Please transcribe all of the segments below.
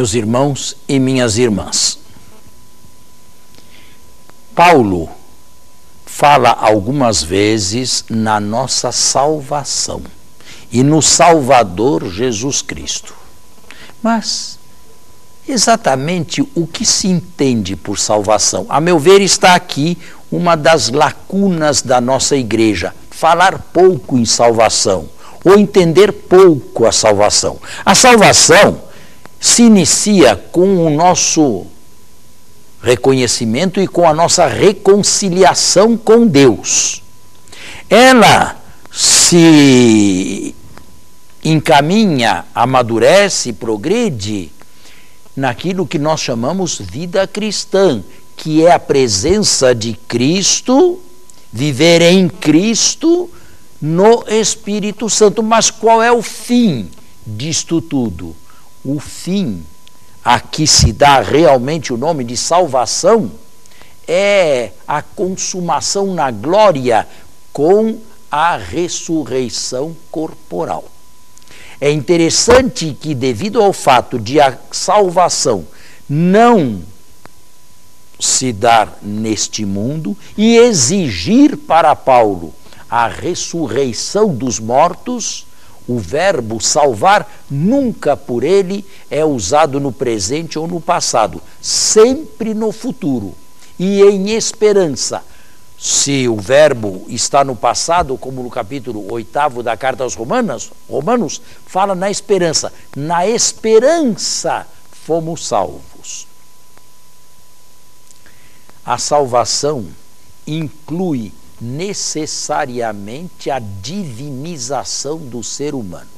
meus irmãos e minhas irmãs. Paulo fala algumas vezes na nossa salvação e no Salvador Jesus Cristo. Mas exatamente o que se entende por salvação? A meu ver, está aqui uma das lacunas da nossa igreja: falar pouco em salvação, ou entender pouco a salvação. A salvação se inicia com o nosso reconhecimento e com a nossa reconciliação com Deus. Ela se encaminha, amadurece, progride naquilo que nós chamamos vida cristã, que é a presença de Cristo, viver em Cristo, no Espírito Santo. Mas qual é o fim disto tudo? O fim a que se dá realmente o nome de salvação é a consumação na glória com a ressurreição corporal. É interessante que, devido ao fato de a salvação não se dar neste mundo e exigir para Paulo a ressurreição dos mortos, o verbo salvar nunca por ele é usado no presente ou no passado, sempre no futuro e em esperança. Se o verbo está no passado, como no capítulo 8 da carta aos Romanos, fala na esperança. Na esperança fomos salvos. A salvação inclui necessariamente a divinização do ser humano.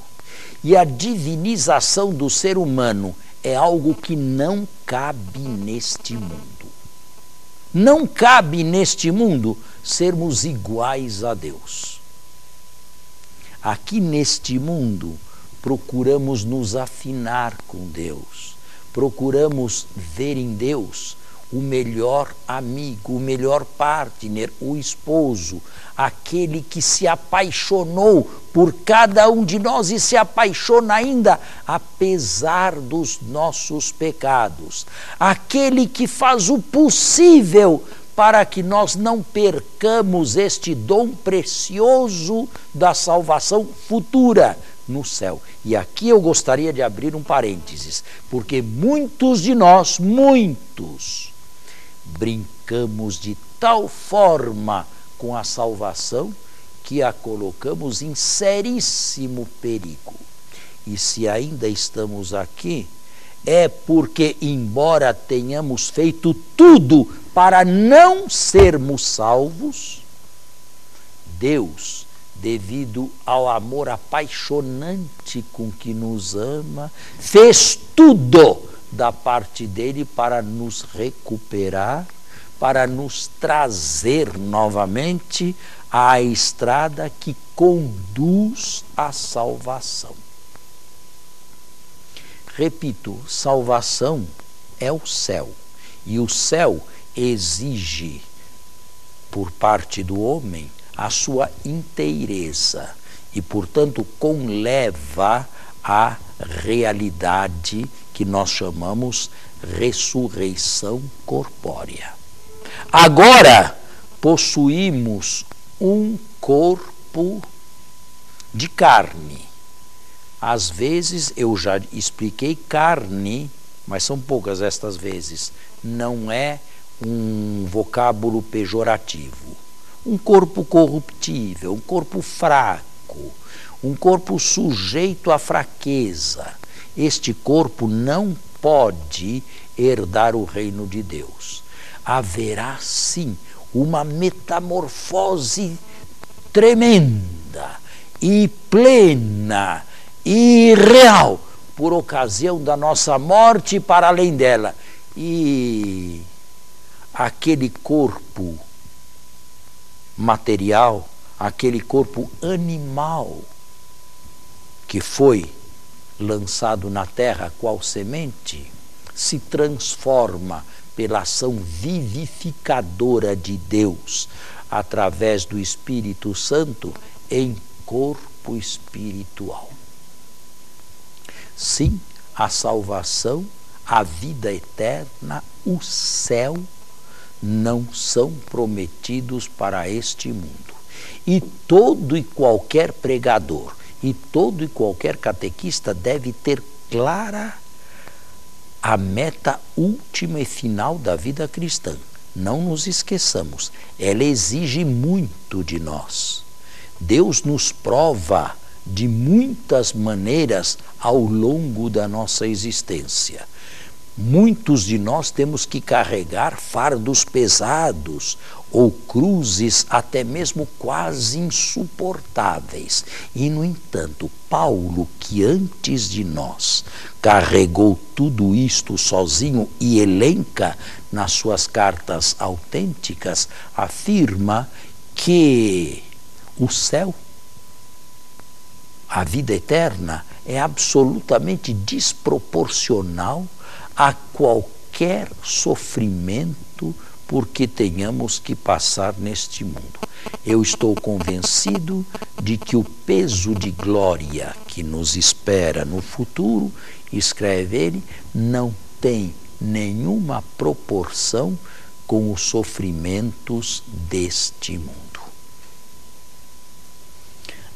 E a divinização do ser humano é algo que não cabe neste mundo. Não cabe neste mundo sermos iguais a Deus. Aqui neste mundo procuramos nos afinar com Deus, procuramos ver em Deus o melhor amigo, o melhor partner, o esposo, aquele que se apaixonou por cada um de nós e se apaixona ainda apesar dos nossos pecados, aquele que faz o possível para que nós não percamos este dom precioso da salvação futura no céu. E aqui eu gostaria de abrir um parênteses, porque muitos de nós, brincamos de tal forma com a salvação que a colocamos em seríssimo perigo. E se ainda estamos aqui, é porque, embora tenhamos feito tudo para não sermos salvos, Deus, devido ao amor apaixonante com que nos ama, fez tudo da parte dele para nos recuperar, para nos trazer novamente à estrada que conduz à salvação. Repito, salvação é o céu, e o céu exige, por parte do homem, a sua inteireza, e, portanto, conleva a realidade que nós chamamos ressurreição corpórea. Agora possuímos um corpo de carne. Às vezes, eu já expliquei, carne, mas são poucas estas vezes, não é um vocábulo pejorativo. Um corpo corruptível, um corpo fraco, um corpo sujeito à fraqueza. Este corpo não pode herdar o reino de Deus. Haverá sim uma metamorfose tremenda e plena e real por ocasião da nossa morte e para além dela. E aquele corpo material, aquele corpo animal que foi lançado na terra qual semente, se transforma pela ação vivificadora de Deus através do Espírito Santo em corpo espiritual. Sim, a salvação a vida eterna, o céu, não são prometidos para este mundo. E todo e qualquer pregador, e todo e qualquer catequista deve ter clara a meta última e final da vida cristã. Não nos esqueçamos, ela exige muito de nós. Deus nos prova de muitas maneiras ao longo da nossa existência. Muitos de nós temos que carregar fardos pesados ou cruzes até mesmo quase insuportáveis. E, no entanto, Paulo, que antes de nós carregou tudo isto sozinho e elenca nas suas cartas autênticas, afirma que o céu, a vida eterna, é absolutamente desproporcional a qualquer sofrimento por que tenhamos que passar neste mundo. Eu estou convencido de que o peso de glória que nos espera no futuro, escreve ele, não tem nenhuma proporção com os sofrimentos deste mundo.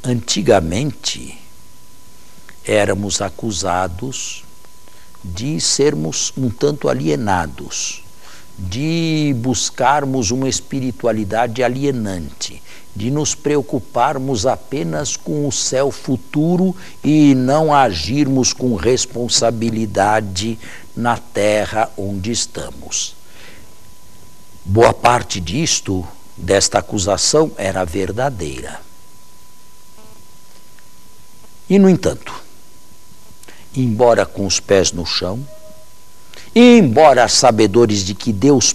Antigamente, éramos acusados de sermos um tanto alienados, de buscarmos uma espiritualidade alienante, de nos preocuparmos apenas com o céu futuro e não agirmos com responsabilidade na terra onde estamos. Boa parte desta acusação, era verdadeira. E, no entanto, embora com os pés no chão, embora sabedores de que Deus,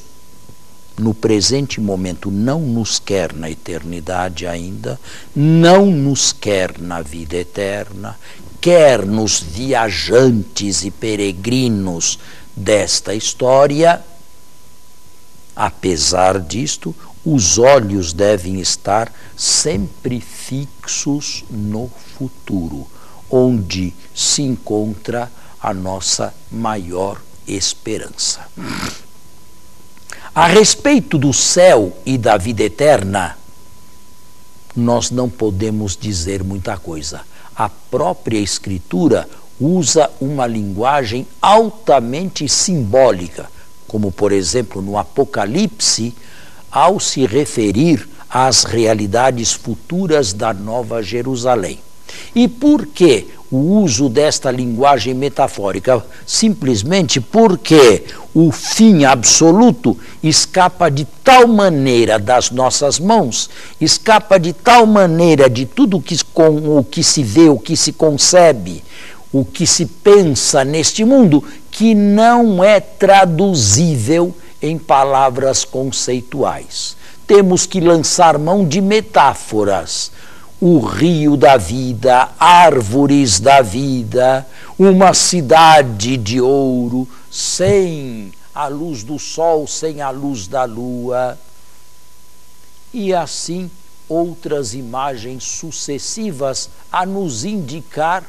no presente momento, não nos quer na eternidade ainda, não nos quer na vida eterna, quer nos viajantes e peregrinos desta história, apesar disto, os olhos devem estar sempre fixos no futuro, onde se encontra a nossa maior esperança. A respeito do céu e da vida eterna, nós não podemos dizer muita coisa. A própria Escritura usa uma linguagem altamente simbólica, como, por exemplo, no Apocalipse, ao se referir às realidades futuras da Nova Jerusalém. E por que o uso desta linguagem metafórica? Simplesmente porque o fim absoluto escapa de tal maneira das nossas mãos, escapa de tal maneira de tudo o que se vê, o que se concebe, o que se pensa neste mundo, que não é traduzível em palavras conceituais. Temos que lançar mão de metáforas. O rio da vida, árvores da vida, uma cidade de ouro, sem a luz do sol, sem a luz da lua. E assim outras imagens sucessivas a nos indicar,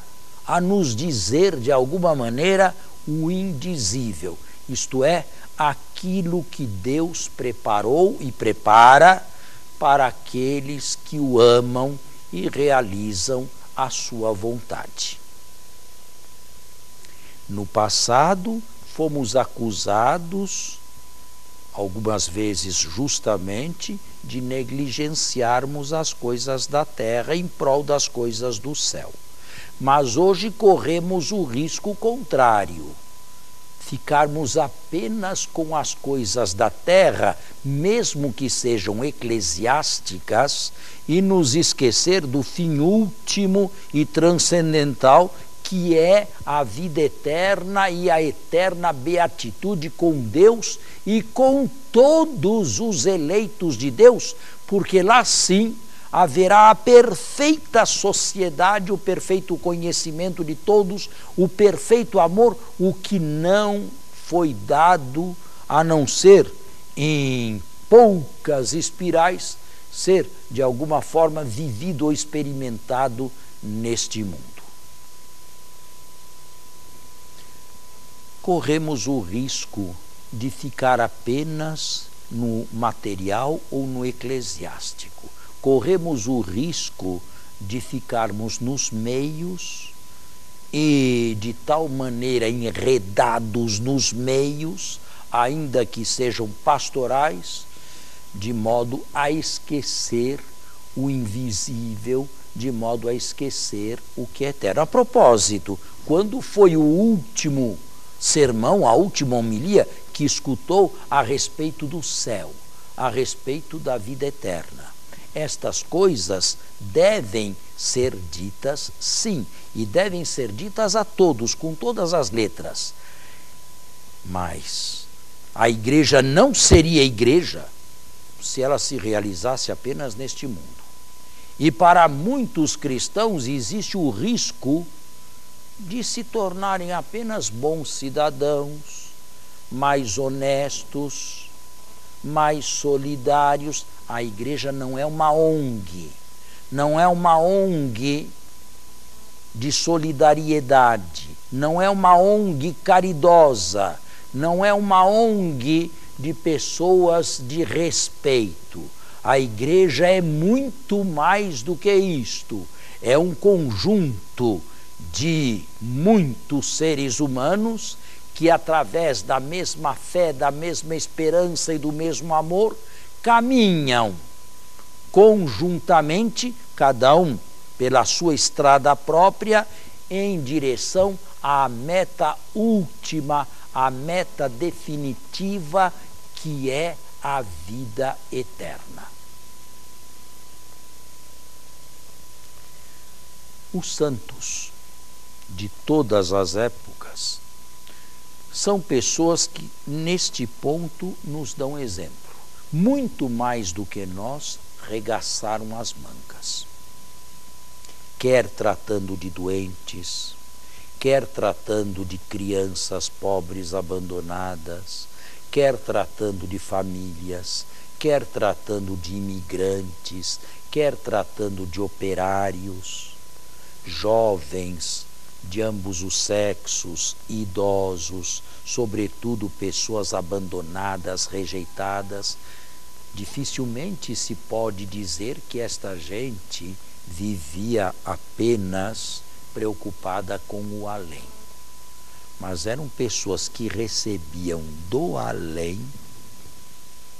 a nos dizer de alguma maneira o indizível, isto é, aquilo que Deus preparou e prepara para aqueles que o amam e realizam a sua vontade. No passado, fomos acusados, algumas vezes justamente, de negligenciarmos as coisas da terra em prol das coisas do céu. Mas hoje corremos o risco contrário, ficarmos apenas com as coisas da terra, mesmo que sejam eclesiásticas, e nos esquecer do fim último e transcendental, que é a vida eterna e a eterna beatitude com Deus e com todos os eleitos de Deus, porque lá sim haverá a perfeita sociedade, o perfeito conhecimento de todos, o perfeito amor, o que não foi dado, a não ser em poucas espirais, ser de alguma forma vivido ou experimentado neste mundo. corremos o risco de ficar apenas no material ou no eclesiástico. Corremos o risco de ficarmos nos meios e de tal maneira enredados nos meios, ainda que sejam pastorais, de modo a esquecer o invisível, de modo a esquecer o que é eterno. A propósito, quando foi o último sermão, a última homilia que escutou a respeito do céu, a respeito da vida eterna? Estas coisas devem ser ditas, sim, e devem ser ditas a todos, com todas as letras. Mas a igreja não seria igreja se ela se realizasse apenas neste mundo. E para muitos cristãos existe o risco de se tornarem apenas bons cidadãos, mais honestos, mais solidários. A igreja não é uma ONG, não é uma ONG de solidariedade, não é uma ONG caridosa, não é uma ONG de pessoas de respeito. A igreja é muito mais do que isto. É um conjunto de muitos seres humanos que, através da mesma fé, da mesma esperança e do mesmo amor, caminham conjuntamente, cada um pela sua estrada própria, em direção à meta última, à meta definitiva, que é a vida eterna. Os santos de todas as épocas são pessoas que, neste ponto, nos dão exemplo. Muito mais do que nós, regaçaram as mangas. Quer tratando de doentes, quer tratando de crianças pobres abandonadas, quer tratando de famílias, quer tratando de imigrantes, quer tratando de operários, jovens de ambos os sexos, idosos, sobretudo pessoas abandonadas, rejeitadas. Dificilmente se pode dizer que esta gente vivia apenas preocupada com o além. Mas eram pessoas que recebiam do além,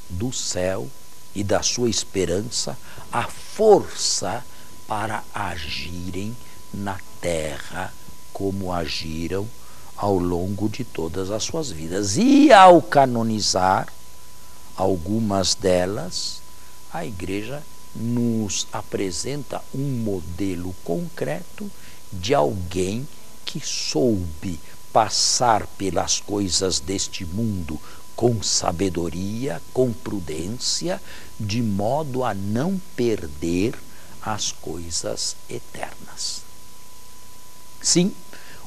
do céu e da sua esperança, a força para agirem na terra como agiram ao longo de todas as suas vidas. E ao canonizar algumas delas, a igreja nos apresenta um modelo concreto de alguém que soube passar pelas coisas deste mundo com sabedoria, com prudência, de modo a não perder as coisas eternas. Sim,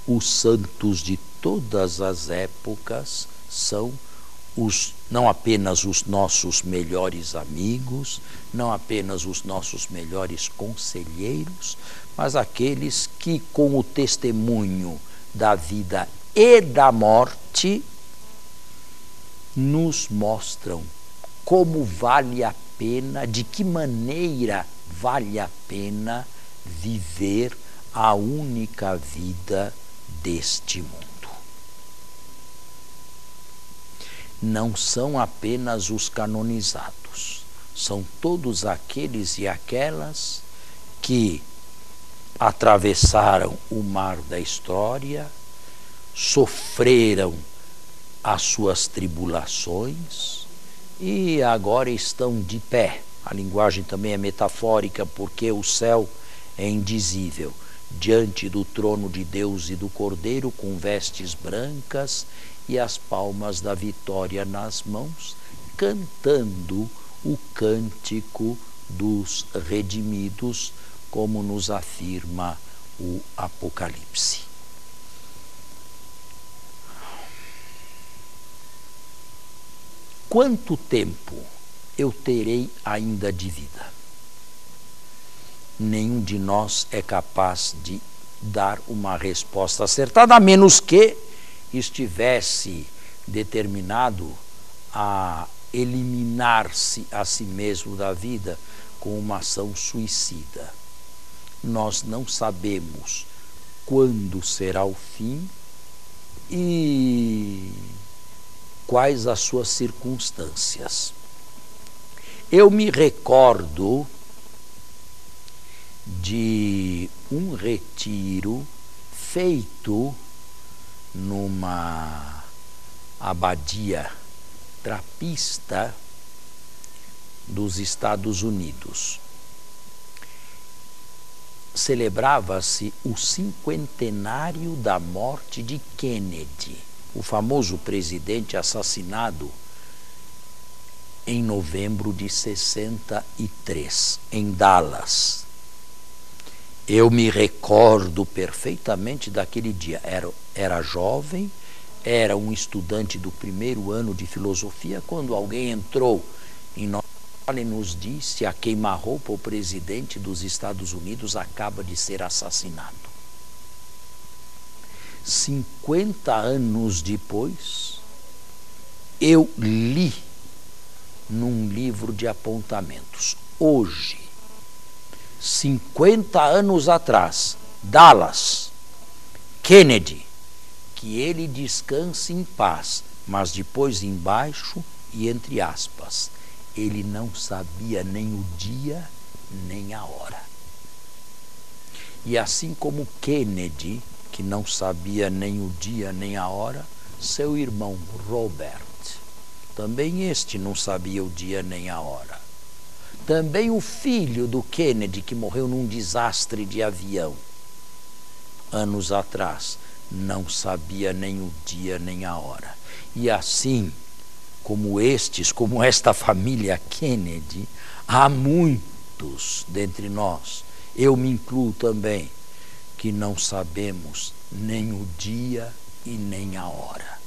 os santos de todas as épocas são não apenas os nossos melhores amigos, não apenas os nossos melhores conselheiros, mas aqueles que, com o testemunho da vida e da morte, nos mostram como vale a pena, de que maneira vale a pena viver a única vida deste mundo. Não são apenas os canonizados, são todos aqueles e aquelas que atravessaram o mar da história, sofreram as suas tribulações e agora estão de pé. A linguagem também é metafórica, porque o céu é indizível, diante do trono de Deus e do Cordeiro, com vestes brancas e as palmas da vitória nas mãos, cantando o cântico dos redimidos, como nos afirma o Apocalipse. Quanto tempo eu terei ainda de vida? Nenhum de nós é capaz de dar uma resposta acertada, a menos que estivesse determinado a eliminar-se a si mesmo da vida com uma ação suicida. Nós não sabemos quando será o fim e quais as suas circunstâncias. Eu me recordo de um retiro feito numa abadia trapista dos Estados Unidos. Celebrava-se o 50º da morte de Kennedy, o famoso presidente assassinado em novembro de 63, em Dallas. Eu me recordo perfeitamente daquele dia. Era jovem, era um estudante do primeiro ano de filosofia, quando alguém entrou em nossa sala e nos disse: a queima-roupa, o presidente dos Estados Unidos acaba de ser assassinado. 50 anos depois, eu li num livro de apontamentos. Hoje, 50 anos atrás, Dallas, Kennedy, que ele descanse em paz, mas depois embaixo e entre aspas, ele não sabia nem o dia nem a hora. E assim como Kennedy, que não sabia nem o dia nem a hora, seu irmão Robert, também este não sabia o dia nem a hora. Também o filho do Kennedy, que morreu num desastre de avião, anos atrás, não sabia nem o dia nem a hora. E assim, como esta família Kennedy, há muitos dentre nós, eu me incluo também, que não sabemos nem o dia e nem a hora.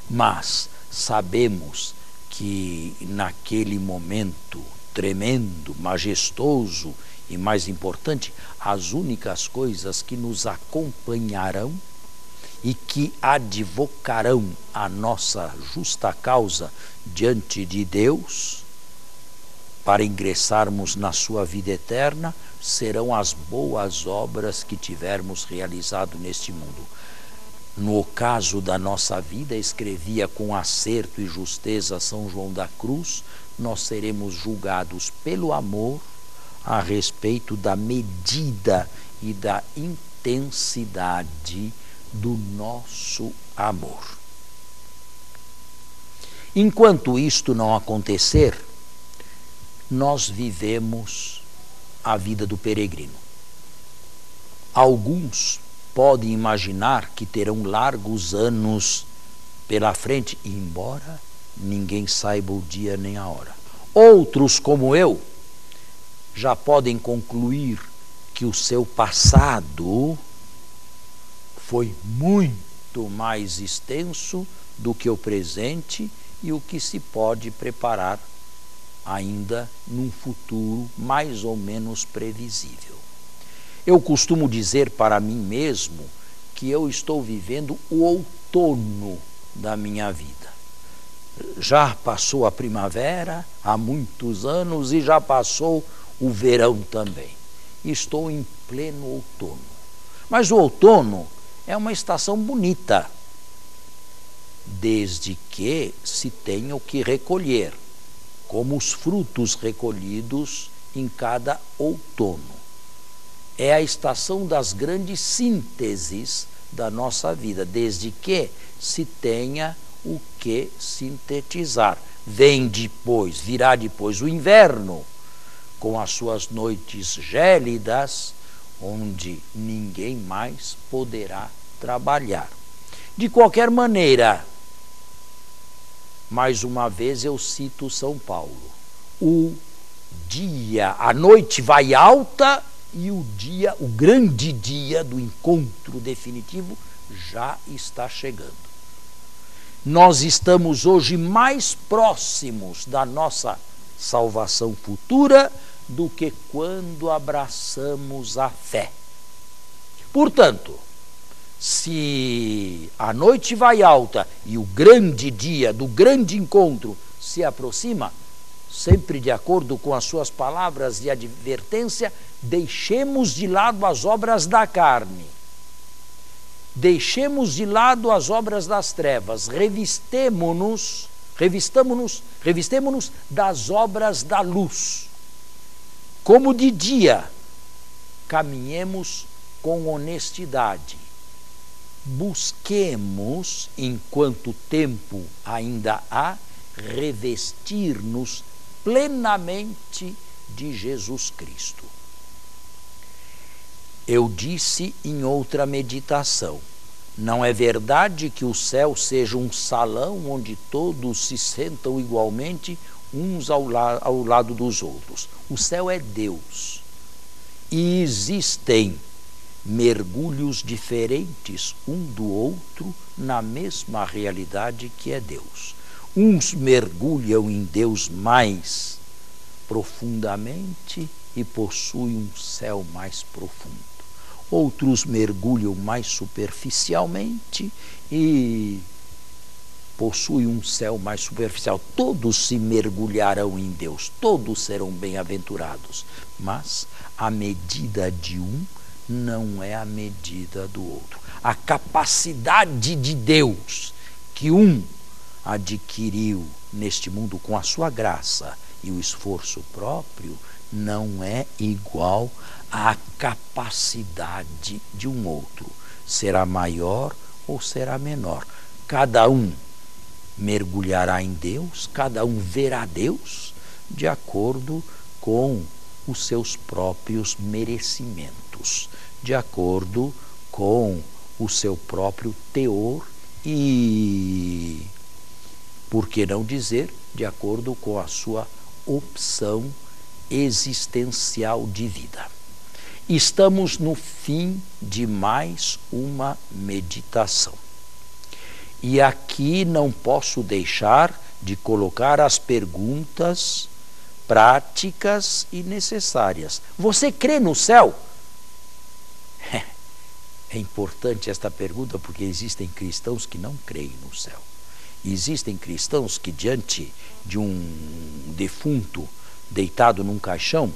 Mas sabemos que naquele momento tremendo, majestoso e, mais importante, as únicas coisas que nos acompanharão e que advocarão a nossa justa causa diante de Deus para ingressarmos na sua vida eterna serão as boas obras que tivermos realizado neste mundo. No caso da nossa vida, escrevia com acerto e justeza São João da Cruz, nós seremos julgados pelo amor a respeito da medida e da intensidade do nosso amor. Enquanto isto não acontecer, nós vivemos a vida do peregrino. Alguns podem imaginar que terão largos anos pela frente, embora ninguém saiba o dia nem a hora. Outros, como eu, já podem concluir que o seu passado foi muito mais extenso do que o presente e o que se pode preparar ainda num futuro mais ou menos previsível. Eu costumo dizer para mim mesmo que eu estou vivendo o outono da minha vida. Já passou a primavera há muitos anos e já passou o verão também. Estou em pleno outono. Mas o outono é uma estação bonita, desde que se tenha o que recolher, como os frutos recolhidos em cada outono. É a estação das grandes sínteses da nossa vida, desde que se tenha o que sintetizar. Virá depois o inverno, com as suas noites gélidas, onde ninguém mais poderá trabalhar. De qualquer maneira, mais uma vez eu cito São Paulo. A noite vai alta e o grande dia do encontro definitivo já está chegando. Nós estamos hoje mais próximos da nossa salvação futura do que quando abraçamos a fé. Portanto, se a noite vai alta e o grande dia do grande encontro se aproxima, sempre de acordo com as suas palavras de advertência, deixemos de lado as obras da carne, deixemos de lado as obras das trevas, revistemo-nos das obras da luz. Como de dia, caminhemos com honestidade. Busquemos, enquanto tempo ainda há, revestir-nos plenamente de Jesus Cristo. Eu disse em outra meditação, não é verdade que o céu seja um salão onde todos se sentam igualmente uns ao lado dos outros. O céu é Deus. E existem mergulhos diferentes um do outro na mesma realidade que é Deus. Uns mergulham em Deus mais profundamente e possuem um céu mais profundo. Outros mergulham mais superficialmente e possuem um céu mais superficial. Todos se mergulharão em Deus, todos serão bem-aventurados, mas a medida de um não é a medida do outro. A capacidade de Deus que um adquiriu neste mundo com a sua graça e o esforço próprio não é igual à capacidade de um outro. Será maior ou será menor. Cada um mergulhará em Deus, cada um verá Deus de acordo com os seus próprios merecimentos, de acordo com o seu próprio teor e, por que não dizer, de acordo com a sua opção existencial de vida. Estamos no fim de mais uma meditação. E aqui não posso deixar de colocar as perguntas práticas e necessárias. Você crê no céu? É importante esta pergunta porque existem cristãos que não creem no céu. Existem cristãos que, diante de um defunto deitado num caixão,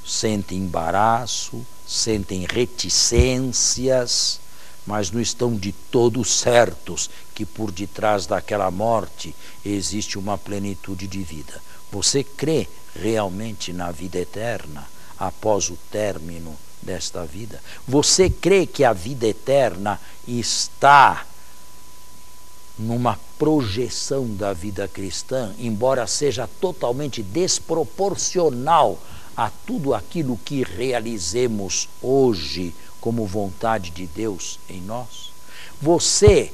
sentem embaraço, sentem reticências, mas não estão de todo certos que por detrás daquela morte existe uma plenitude de vida. Você crê realmente na vida eterna após o término desta vida? Você crê que a vida eterna está numa projeção da vida cristã, embora seja totalmente desproporcional a tudo aquilo que realizemos hoje como vontade de Deus em nós? Você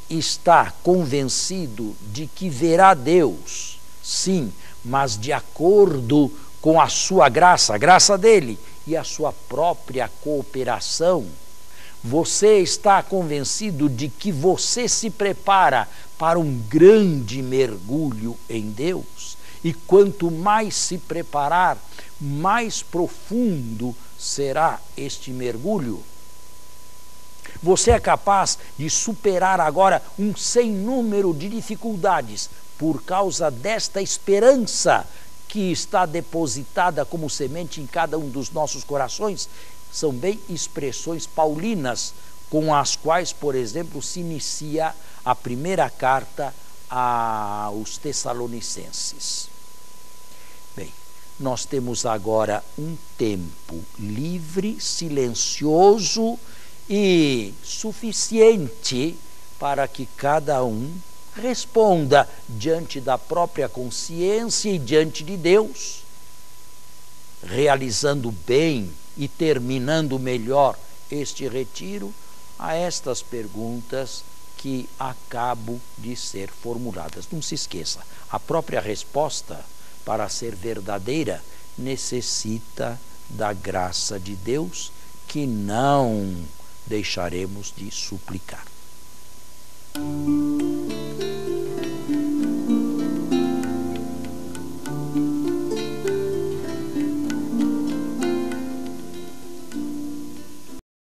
está convencido de que verá Deus? Sim, mas de acordo com a sua graça, a graça dele e a sua própria cooperação. Você está convencido de que você se prepara para um grande mergulho em Deus? E quanto mais se preparar, mais profundo será este mergulho? Você é capaz de superar agora um sem número de dificuldades por causa desta esperança que está depositada como semente em cada um dos nossos corações? São bem expressões paulinas com as quais, por exemplo, se inicia a primeira carta aos Tessalonicenses. Bem, nós temos agora um tempo livre, silencioso e suficiente para que cada um responda diante da própria consciência e diante de Deus, realizando bem e terminando melhor este retiro, a estas perguntas que acabo de ser formuladas. Não se esqueça, a própria resposta, para ser verdadeira, necessita da graça de Deus, que não deixaremos de suplicar.